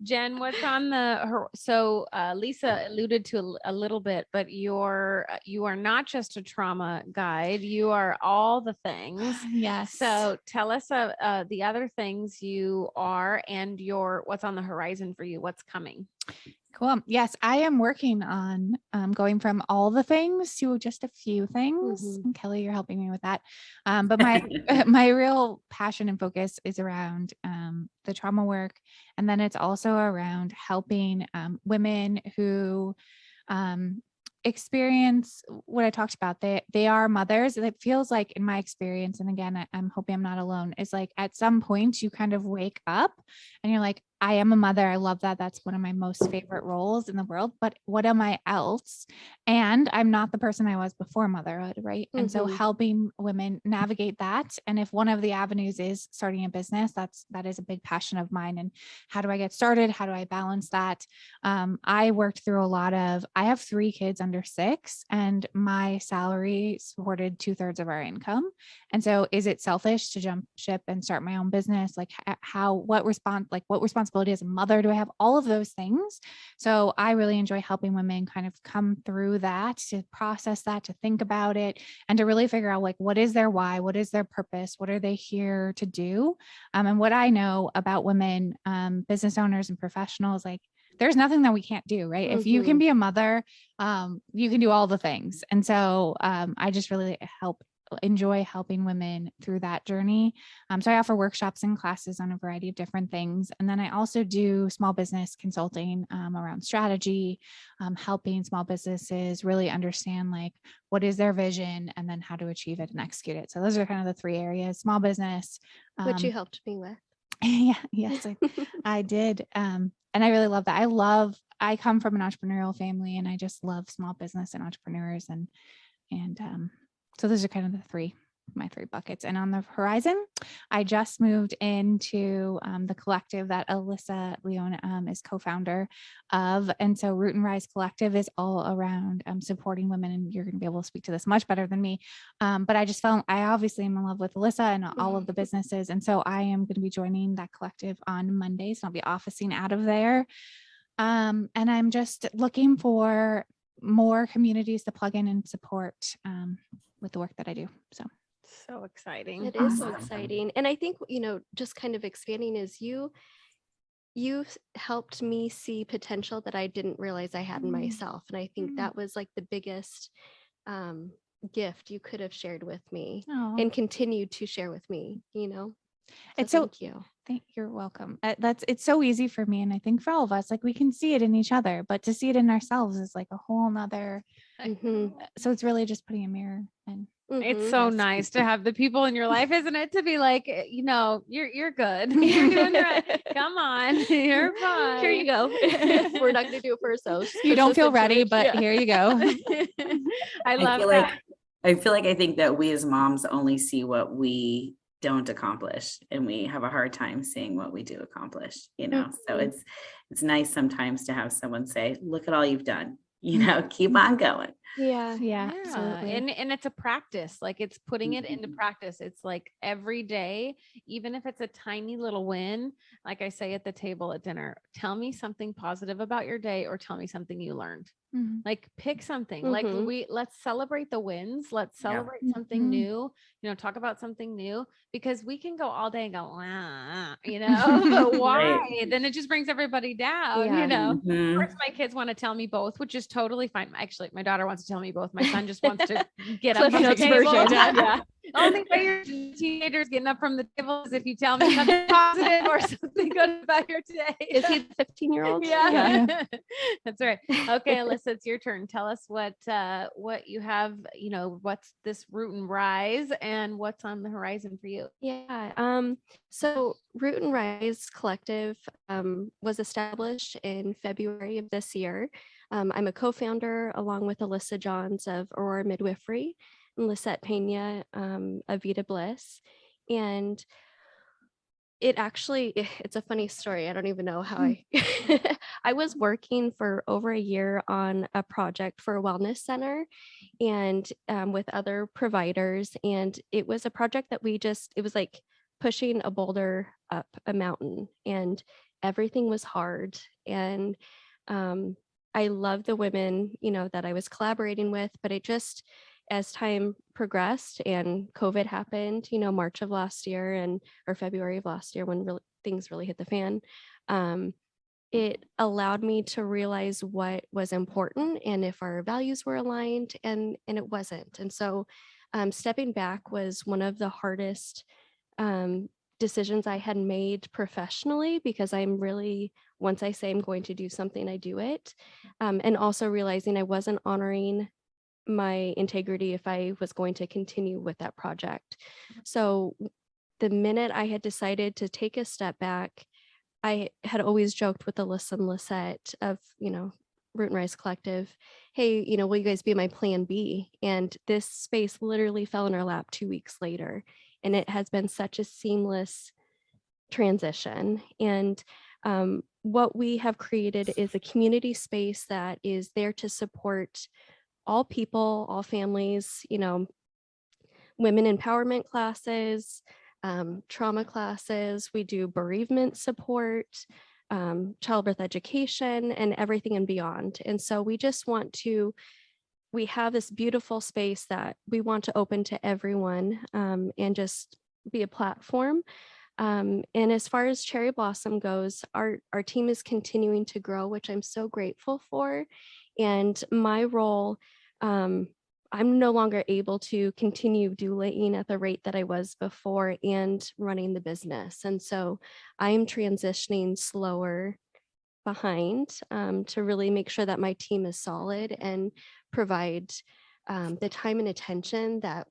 Jen, what's on so Lisa alluded to a little bit, but you are not just a trauma guide, you are all the things. Yes. So tell us the other things you are and what's on the horizon for you, what's coming. Cool. Yes, I am working on going from all the things to just a few things. Mm-hmm. And Kelly, you're helping me with that. But my real passion and focus is around the trauma work. And then it's also around helping women who experience what I talked about. They are mothers. It feels like, in my experience, and again, I'm hoping I'm not alone, is like at some point you kind of wake up and you're like, I am a mother. I love that. That's one of my most favorite roles in the world, but what am I else? And I'm not the person I was before motherhood. Right. And so helping women navigate that. And if one of the avenues is starting a business, that is a big passion of mine. And how do I get started? How do I balance that? I worked through I have 3 kids under 6, and my salary supported 2/3 of our income. And so is it selfish to jump ship and start my own business? Like what responsibility as a mother do I have? All of those things. So I really enjoy helping women kind of come through that, to process that, to think about it, and to really figure out like, what is their why? What is their purpose? What are they here to do? And what I know about women, business owners and professionals, like there's nothing that we can't do, right? If you can be a mother, you can do all the things. And so I just really enjoy helping women through that journey. So I offer workshops and classes on a variety of different things. And then I also do small business consulting around strategy, helping small businesses really understand like what is their vision and then how to achieve it and execute it. So those are kind of the 3 areas: small business, which you helped me with. Yes, I did. And I really love that. I come from an entrepreneurial family, and I just love small business and entrepreneurs. And so those are kind of my 3 buckets. And on the horizon, I just moved into the collective that Alyssa Leon is co-founder of. And so Root and Rise Collective is all around supporting women. And you're going to be able to speak to this much better than me. But I obviously am in love with Alyssa and all of the businesses. And so I am going to be joining that collective on Mondays. So I'll be officing out of there. And I'm just looking for more communities to plug in and support with the work that I do. So exciting. It is so exciting. And I think, just kind of expanding is you helped me see potential that I didn't realize I had in myself. And I think that was like the biggest gift you could have shared with me and continued to share with me, So thank you. You're welcome. It's so easy for me. And I think for all of us, like we can see it in each other, but to see it in ourselves is like a whole nother. So it's really just putting a mirror in. It's so nice to have the people in your life, isn't it? To be like, you're good. You're doing the right. Come on, you're fine. Here you go. We're not going to do it for ourselves. You don't feel ready, but here you go. I love feel that. I think that we as moms only see what we don't accomplish, and we have a hard time seeing what we do accomplish, so it's nice sometimes to have someone say, look at all you've done, keep on going. Yeah, absolutely. And it's a practice, like it's putting it into practice. It's like every day, even if it's a tiny little win, like I say at the table at dinner, tell me something positive about your day, or tell me something you learned. Like pick something, like let's celebrate the wins. Let's celebrate something new, talk about something new, because we can go all day and go, but why? Right. Then it just brings everybody down, Of course, my kids want to tell me both, which is totally fine. Actually, my daughter wants to tell me both. My son just wants to get up from the table. Yeah. Only way your teenager's getting up from the table is if you tell me something positive or something good about your day. Is he the 15-year-old? Yeah. That's right. Okay, Alyssa, it's your turn. Tell us what you have, what's this Root and Rise, and what's on the horizon for you? Yeah. So Root and Rise Collective was established in February of this year. I'm a co-founder along with Alyssa Johns of Aurora Midwifery, and Lisette Pena of Vita Bliss. And it's a funny story. I don't even know how I was working for over a year on a project for a wellness center and with other providers. And it was a project that it was like pushing a boulder up a mountain, and everything was hard. And I love the women, that I was collaborating with, but it just, as time progressed and COVID happened, March of last year or February of last year, when things really hit the fan, it allowed me to realize what was important and if our values were aligned, and it wasn't. And so stepping back was one of the hardest decisions I had made professionally, because I'm really, once I say I'm going to do something, I do it. And also realizing I wasn't honoring my integrity if I was going to continue with that project. So the minute I had decided to take a step back, I had always joked with Alyssa and Lisette of, Root and Rise Collective, hey, will you guys be my plan B? And this space literally fell in our lap 2 weeks later. And it has been such a seamless transition. And what we have created is a community space that is there to support all people, all families, women empowerment classes, trauma classes. We do bereavement support, childbirth education, and everything and beyond. And so we have this beautiful space that we want to open to everyone, and just be a platform. And as far as Cherry Blossom goes, our team is continuing to grow, which I'm so grateful for. And my role, I'm no longer able to continue doulaing at the rate that I was before and running the business. And so I'm transitioning slower behind to really make sure that my team is solid and provide the time and attention that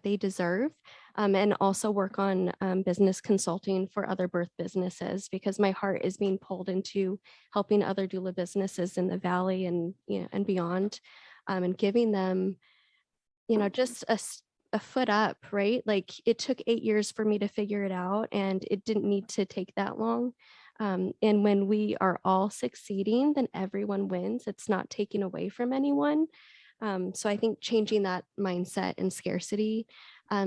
they deserve, and also work on business consulting for other birth businesses, because my heart is being pulled into helping other doula businesses in the Valley and and beyond, and giving them just a foot up, right? Like it took 8 years for me to figure it out, and it didn't need to take that long. And when we are all succeeding, then everyone wins. It's not taking away from anyone. So I think changing that mindset and scarcity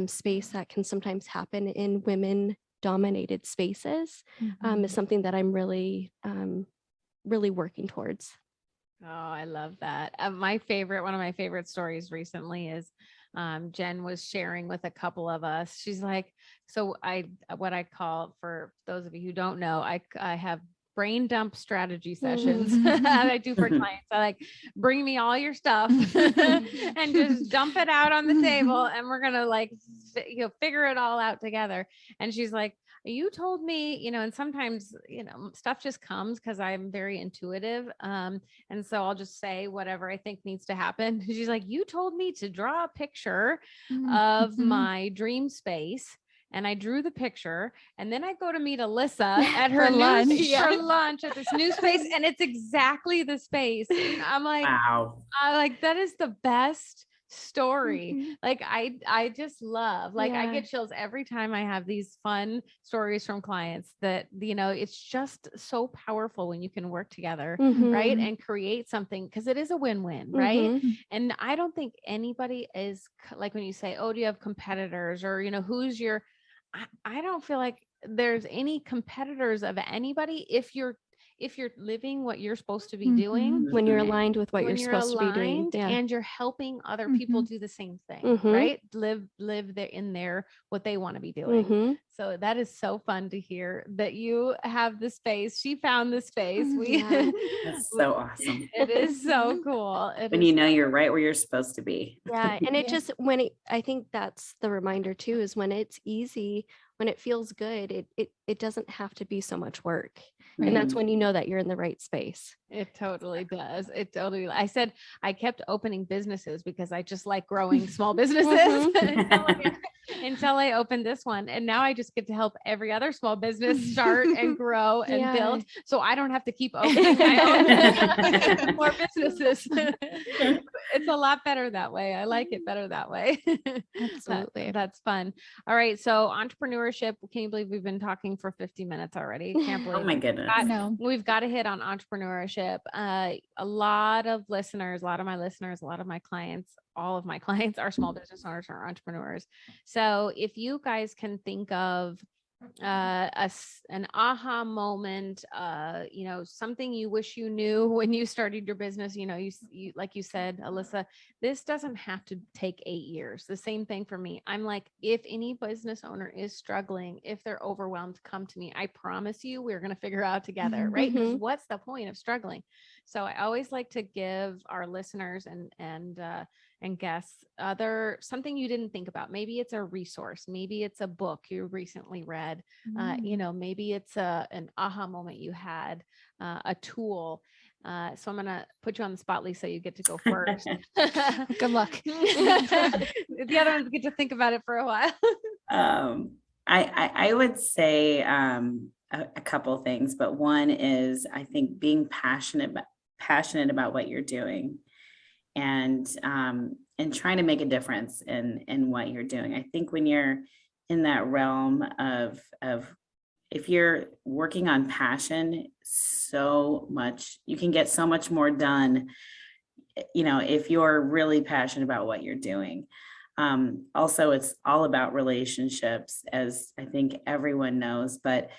space that can sometimes happen in women-dominated spaces is something that I'm really, really working towards. Oh, I love that. One of my favorite stories recently is Jen was sharing with a couple of us. She's like, so what I call, for those of you who don't know, I have brain dump strategy sessions that I do for clients. I like, bring me all your stuff and just dump it out on the table, and we're gonna figure it all out together. And she's like, you told me, and sometimes, stuff just comes because I'm very intuitive. And so I'll just say whatever I think needs to happen. She's like, you told me to draw a picture of my dream space. And I drew the picture, and then I go to meet Alyssa at her lunch. for lunch at this new space, and it's exactly the space. And I'm like, Wow. that is the best story. Like I just love, I get chills every time I have these fun stories from clients that, it's just so powerful when you can work together, right? And create something, because it is a win-win, right? And I don't think anybody is like, when you say, oh, do you have competitors, or, who's your, I don't feel like there's any competitors of anybody if you're living what you're supposed to be doing, when you're aligned with what you're supposed to be doing, and you're helping other people do the same thing, right? Live what they want to be doing. So that is so fun to hear that you have the space. She found the space. That's so awesome. It is so cool. When you're right where you're supposed to be. Yeah. And it just, I think that's the reminder too, is when it's easy, when it feels good, it doesn't have to be so much work. Right. And that's when you know that you're in the right space. It totally does. I said, I kept opening businesses because I just like growing small businesses until I opened this one. And now I just get to help every other small business start and grow and build. So I don't have to keep opening my own more businesses. It's a lot better that way. I like it better that way. Absolutely. That's fun. All right. So entrepreneurship, can you believe we've been talking for 50 minutes already? Can't believe Oh my goodness. We've got to hit on entrepreneurship. A lot of my listeners, a lot of my clients, all of my clients are small business owners or entrepreneurs. So if you guys can think of an aha moment, something you wish you knew when you started your business, you like you said, Alyssa, this doesn't have to take 8 years. The same thing for me. I'm like, if any business owner is struggling, if they're overwhelmed, come to me. I promise you, we're going to figure out together, right? Because what's the point of struggling? So I always like to give our listeners and guests something you didn't think about. Maybe it's a resource, maybe it's a book you recently read, maybe it's an aha moment you had, a tool. So I'm going to put you on the spot, Lisa. You get to go first. Good luck. The other ones get to think about it for a while. I would say a couple things, but one is, I think, being passionate about what you're doing, and trying to make a difference in what you're doing. I think when you're in that realm of if you're working on passion, so much, you can get so much more done, if you're really passionate about what you're doing. Also, it's all about relationships, as I think everyone knows, but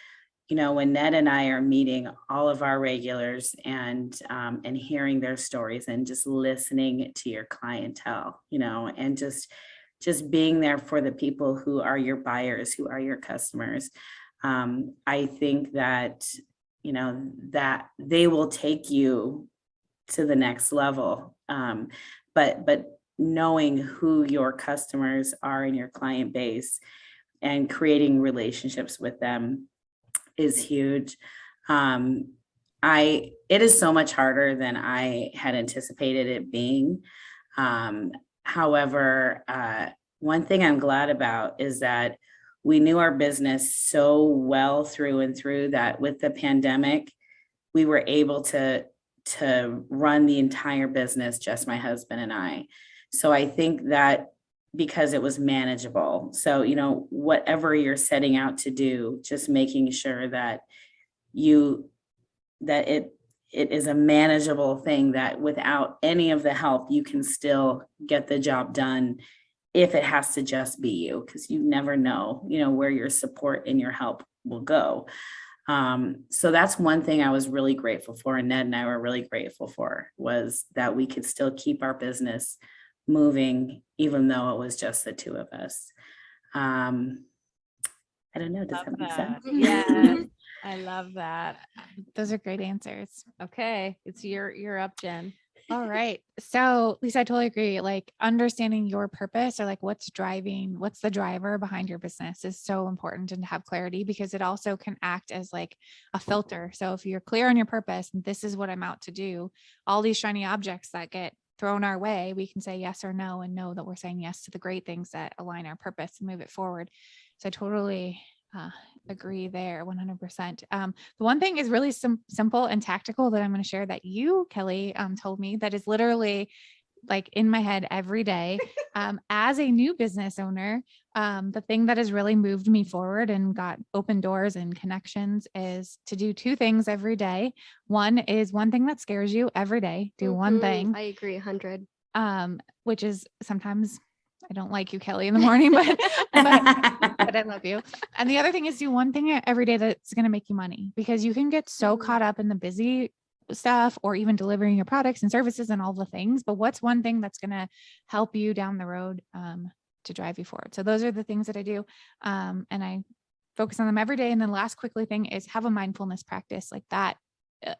when Ned and I are meeting all of our regulars and hearing their stories and just listening to your clientele, and just being there for the people who are your buyers, who are your customers. I think that, that they will take you to the next level. But knowing who your customers are in your client base and creating relationships with them is huge. It is so much harder than I had anticipated it being. However, one thing I'm glad about is that we knew our business so well through and through that with the pandemic, we were able to run the entire business, just my husband and I. So I think that because it was manageable. So, whatever you're setting out to do, just making sure that it is a manageable thing, that without any of the help, you can still get the job done, if it has to just be you, because you never know, where your support and your help will go. So that's one thing I was really grateful for, and Ned and I were really grateful for, was that we could still keep our business moving, even though it was just the two of us. I don't know. Does that make sense? Yeah, I love that. Those are great answers. Okay, you're up, Jen. All right. So Lisa, I totally agree. Like understanding your purpose or like what's the driver behind your business is so important, and to have clarity, because it also can act as like a filter. So if you're clear on your purpose and this is what I'm out to do, all these shiny objects that get thrown our way, we can say yes or no, and know that we're saying yes to the great things that align our purpose and move it forward. So I totally agree there 100%. The one thing is really simple and tactical that I'm going to share that you, Kelly, told me that is literally like in my head every day. As a new business owner, the thing that has really moved me forward and got open doors and connections is to do two things every day. One is one thing that scares you every day. Do one thing. I agree 100. Which is sometimes I don't like you, Kelly, in the morning, but I love you. And the other thing is do one thing every day that's going to make you money, because you can get so caught up in the busy stuff or even delivering your products and services and all the things. But what's one thing that's going to help you down the road to drive you forward? So those are the things that I do. And I focus on them every day. And then last quickly thing is have a mindfulness practice like that.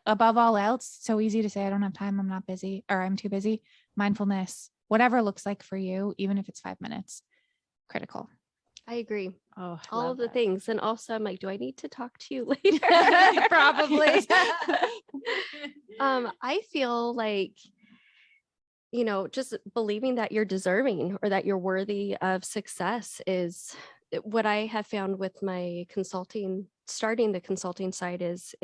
Above all else, so easy to say, I don't have time, I'm not busy, or I'm too busy. Mindfulness, whatever it looks like for you, even if it's 5 minutes, critical. I agree. Oh, All of the things. And also I'm like, do I need to talk to you later? Probably. I feel like, just believing that you're deserving or that you're worthy of success is what I have found with my starting the consulting side is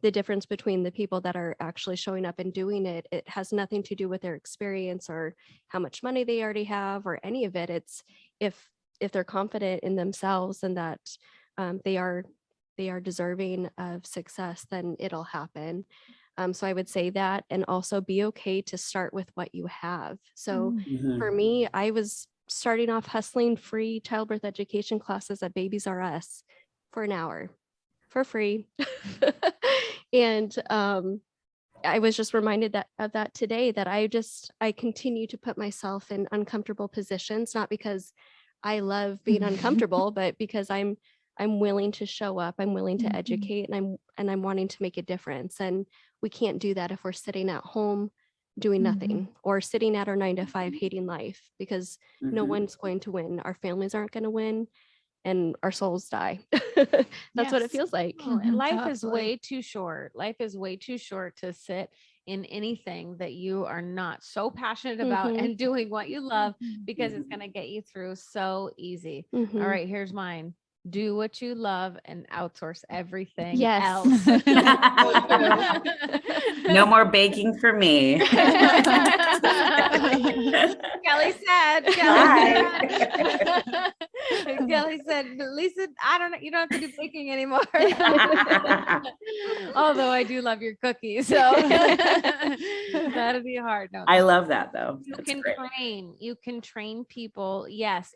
the difference between the people that are actually showing up and doing it. It has nothing to do with their experience or how much money they already have or any of it. It's if they're confident in themselves and that they are deserving of success, then it'll happen. So I would say that, and also be okay to start with what you have. So for me, I was starting off hustling free childbirth education classes at Babies R Us for an hour for free. And I was just reminded of that today, that I continue to put myself in uncomfortable positions, not because I love being uncomfortable, but because I'm willing to show up, I'm willing to educate, and I'm wanting to make a difference. And we can't do that if we're sitting at home doing nothing or sitting at our 9-to-5 hating life, because no one's going to win. Our families aren't going to win. And our souls die. That's what it feels like. Life is way too short. Life is way too short to sit in anything that you are not so passionate about and doing what you love, because it's going to get you through so easy. All right, here's mine. Do what you love and outsource everything else. No more baking for me. Kelly said, Kelly said, Lisa, you don't have to do baking anymore. Although I do love your cookies. So that'd be hard. No, I love that though. You can train people. Yes.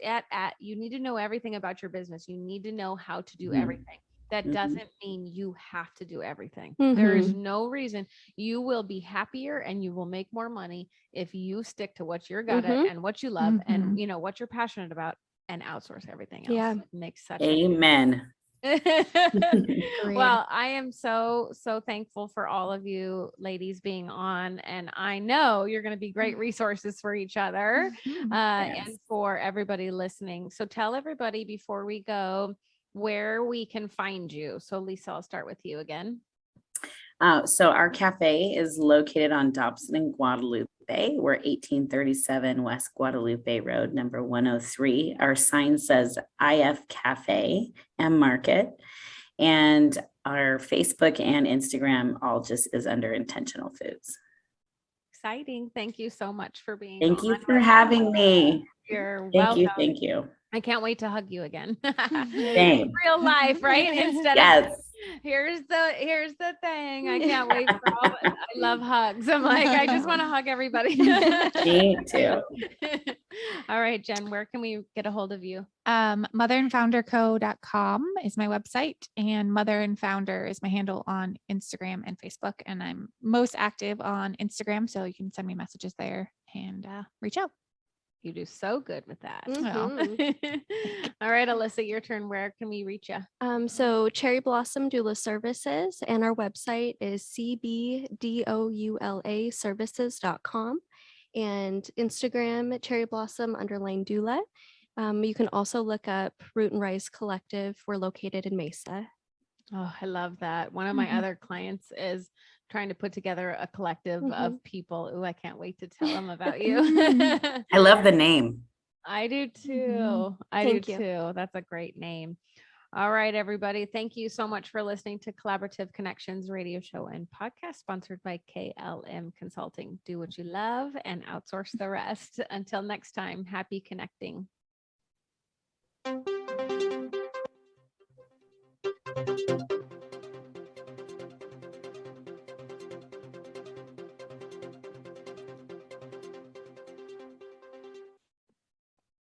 You need to know everything about your business. You need to know how to do everything. That doesn't mean you have to do everything. There is no reason. You will be happier and you will make more money if you stick to what you're good at and what you love and what you're passionate about, and outsource everything else. Yeah. It makes such Amen. Well, I am so thankful for all of you ladies being on, and I know you're going to be great resources for each other and for everybody listening. So tell everybody before we go where we can find you. So Lisa, I'll start with you again. So our cafe is located on Dobson and Guadalupe. We're 1837 West Guadalupe Road, number 103. Our sign says IF Cafe and Market. And our Facebook and Instagram all just is under Intentional Foods. Exciting. Thank you so much for being Thank on. you for having me. You're welcome. Thank you. I can't wait to hug you again. Same. Real life, right? Instead of here's the thing. I can't wait for I love hugs. I'm like, I just want to hug everybody. Me too. All right, Jen, where can we get a hold of you? motherandfounderco.com is my website, and Mother and Founder is my handle on Instagram and Facebook. And I'm most active on Instagram, so you can send me messages there and reach out. You do so good with that. Mhm. All right, Alyssa, your turn. Where can we reach you? So Cherry Blossom Doula Services, and our website is cbdoula services.com, and Instagram Cherry Blossom _doula. You can also look up Root and Rise Collective. We're located in Mesa. Oh, I love that. One of my Mhm. other clients is trying to put together a collective Mhm. of people. Oh, I can't wait to tell them about you. I love the name. I do too. Mhm. I Thank do you. too. That's a great name. All right, everybody. Thank you so much for listening to Collaborative Connections radio show and podcast sponsored by KLM Consulting. Do what you love and outsource the rest. Until next time, happy connecting.